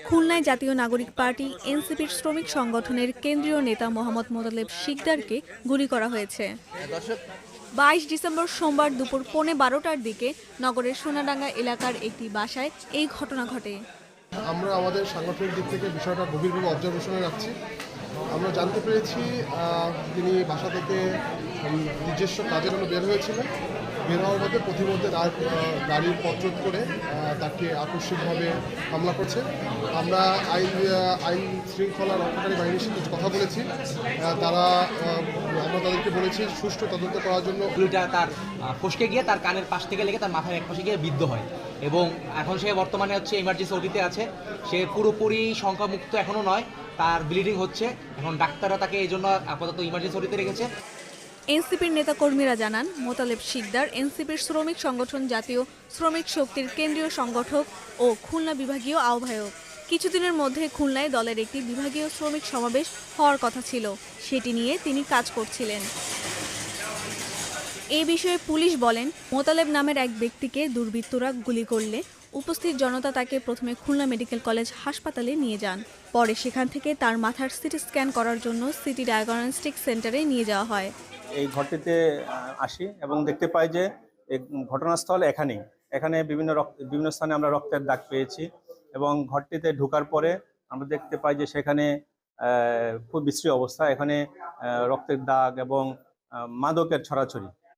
খুলনায় জাতীয় নাগরিক পার্টি এনসিপির শ্রমিক সংগঠনের কেন্দ্রীয় নেতা মোহাম্মদ মোতালেব শিকদারকে গুলি করা হয়েছে। 22 ডিসেম্বর সোমবার দুপুর 12:15টার দিকে নগরের সোনাডাঙ্গা এলাকার একটি বাসায় এই ঘটনা ঘটে। আমরা আমাদের সাংগঠনিক দিক থেকে বিষয়টা গভীরভাবে অবজারভেশনে রাখছি। আমরা জানতে পেরেছি তিনি বাসা থেকে নিজস্ব কাজের জন্য বের হয়েছিলেন। বের হওয়ার মধ্যে প্রতিমধ্যে তার গাড়ির পথরোধ করে তাকে আকস্মিকভাবে হামলা করছে। আমরা আইন শৃঙ্খলা রক্ষাকারী বাহিনীর সাথে কথা বলেছি। আমরা তাদেরকে বলেছি সুষ্ঠু তদন্ত করার জন্য। গুলিটা তার ফসকে গিয়ে তার কানের পাশ থেকে লেগে তার মাথার এক পাশে গিয়ে বিদ্ধ হয় এবং এখন সে বর্তমানে ইমার্জেন্সি ওটিতে আছে। সে পুরোপুরি সংখ্যামুক্ত এখনও নয়, তার ব্লিডিং হচ্ছে। এখন ডাক্তাররা তাকে এই জন্য আপাতত ইমার্জেন্সি ওটিতে রেখেছে। এনসিপির নেতাকর্মীরা জানান, মোতালেব শিকদার এনসিপির শ্রমিক সংগঠন জাতীয় শ্রমিক শক্তির কেন্দ্রীয় সংগঠক ও খুলনা বিভাগীয় আহ্বায়ক। কিছুদিনের মধ্যে খুলনায় দলের একটি বিভাগীয় শ্রমিক সমাবেশ হওয়ার কথা ছিল, সেটি নিয়ে তিনি কাজ করছিলেন। এ বিষয়ে পুলিশ বলেন, মোতালেব নামের এক ব্যক্তিকে দুর্বৃত্তরা গুলি করলে উপস্থিত জনতা তাকে প্রথমে খুলনা মেডিকেল কলেজ হাসপাতালে নিয়ে যান। পরে সেখান থেকে তার মাথার সিটি স্ক্যান করার জন্য সিটি ডায়াগনস্টিক সেন্টারে নিয়ে যাওয়া হয়। এই ঘরটিতে আসি এবং দেখতে পাই যে এই ঘটনাস্থল এখানে বিভিন্ন স্থানে আমরা রক্তের দাগ পেয়েছি এবং ঘরটিতে ঢোকার পরে আমরা দেখতে পাই যে সেখানে খুব বিশ্রী অবস্থা। এখানে রক্তের দাগ এবং মাদকের ছড়াছড়ি।